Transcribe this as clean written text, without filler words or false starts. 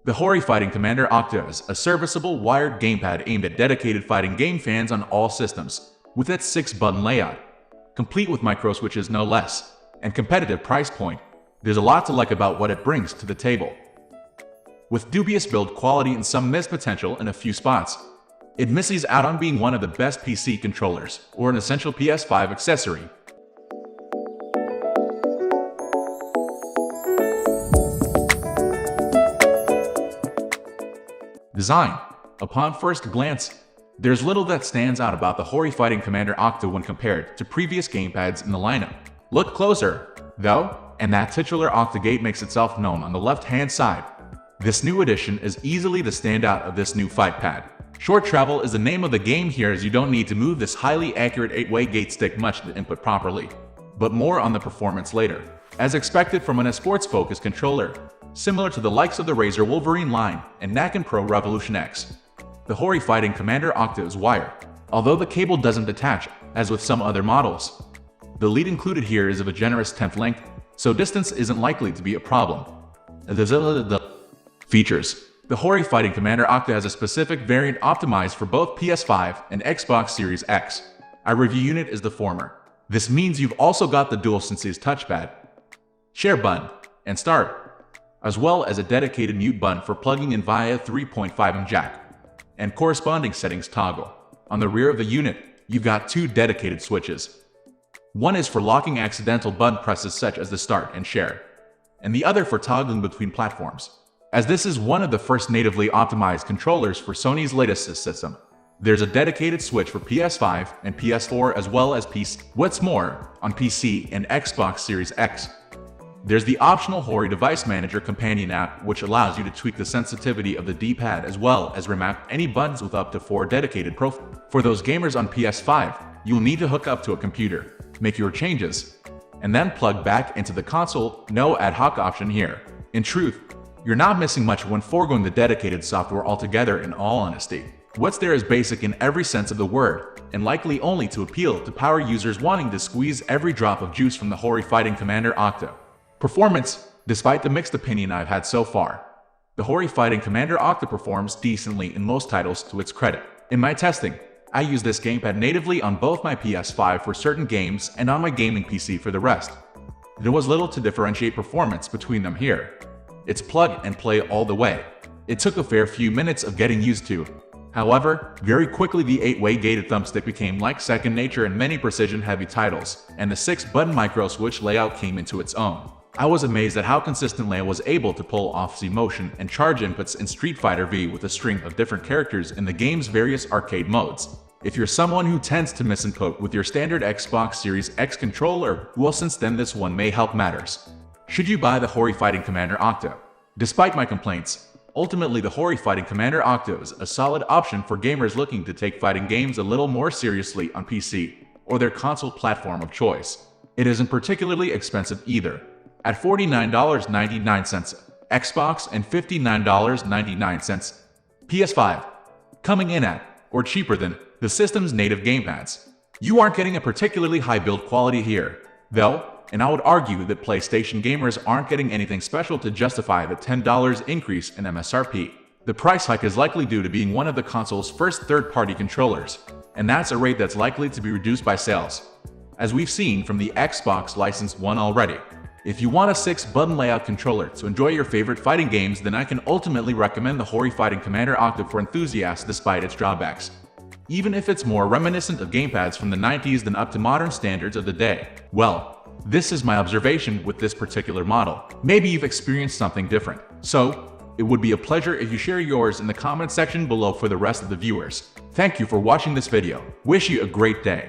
The Hori Fighting Commander Octa is a serviceable wired gamepad aimed at dedicated fighting game fans on all systems, with its 6-button layout, complete with microswitches no less, and competitive price point. There's a lot to like about what it brings to the table. With dubious build quality and some missed potential in a few spots, it misses out on being one of the best PC controllers or an essential PS5 accessory. Design. Upon first glance, there's little that stands out about the Hori Fighting Commander Octa when compared to previous gamepads in the lineup. Look closer, though, and that titular Octagate makes itself known on the left-hand side. This new addition is easily the standout of this new fight pad. Short travel is the name of the game here, as you don't need to move this highly accurate 8-way gate stick much to input properly. But more on the performance later. As expected from an sports-focused controller, similar to the likes of the Razer Wolverine line and Nakin Pro Revolution X, the Hori Fighting Commander Octa is wired, although the cable doesn't attach, as with some other models. The lead included here is of a generous 10th length, so distance isn't likely to be a problem. The features. The Hori Fighting Commander Octa has a specific variant optimized for both PS5 and Xbox Series X. Our review unit is the former. This means you've also got the DualSense touchpad, share button, and start, as well as a dedicated mute button for plugging in via 3.5mm jack, and corresponding settings toggle. On the rear of the unit, you've got two dedicated switches. One is for locking accidental button presses such as the start and share, and the other for toggling between platforms. As this is one of the first natively optimized controllers for Sony's latest system, there's a dedicated switch for PS5 and PS4 as well as PC. What's more, on PC and Xbox Series X, there's the optional Hori Device Manager companion app, which allows you to tweak the sensitivity of the D-pad as well as remap any buttons with up to 4 dedicated profiles. For those gamers on PS5, you'll need to hook up to a computer, make your changes, and then plug back into the console. No ad hoc option here. In truth, you're not missing much when foregoing the dedicated software altogether, in all honesty. What's there is basic in every sense of the word, and likely only to appeal to power users wanting to squeeze every drop of juice from the Hori Fighting Commander Octa. Performance. Despite the mixed opinion I've had so far, the Hori Fighting Commander Octa performs decently in most titles to its credit. In my testing, I use this gamepad natively on both my PS5 for certain games and on my gaming PC for the rest. There was little to differentiate performance between them here. It's plug and play all the way. It took a fair few minutes of getting used to. However, very quickly the 8-way gated thumbstick became like second nature in many precision-heavy titles, and the 6-button micro-switch layout came into its own. I was amazed at how consistently I was able to pull off Z-motion and charge inputs in Street Fighter V with a string of different characters in the game's various arcade modes. If you're someone who tends to misinput with your standard Xbox Series X controller, well, since then this one may help matters. Should you buy the Hori Fighting Commander Octa? Despite my complaints, ultimately the Hori Fighting Commander Octa is a solid option for gamers looking to take fighting games a little more seriously on PC or their console platform of choice. It isn't particularly expensive either, at $49.99 Xbox and $59.99 PS5, coming in at, or cheaper than, the system's native gamepads. You aren't getting a particularly high build quality here, though, and I would argue that PlayStation gamers aren't getting anything special to justify the $10 increase in MSRP. The price hike is likely due to being one of the console's first third-party controllers, and that's a rate that's likely to be reduced by sales, as we've seen from the Xbox licensed one already. If you want a 6-button layout controller to enjoy your favorite fighting games, then I can ultimately recommend the Hori Fighting Commander Octa for enthusiasts despite its drawbacks, even if it's more reminiscent of gamepads from the 90s than up to modern standards of the day. Well, this is my observation with this particular model. Maybe you've experienced something different. So, it would be a pleasure if you share yours in the comment section below for the rest of the viewers. Thank you for watching this video. Wish you a great day.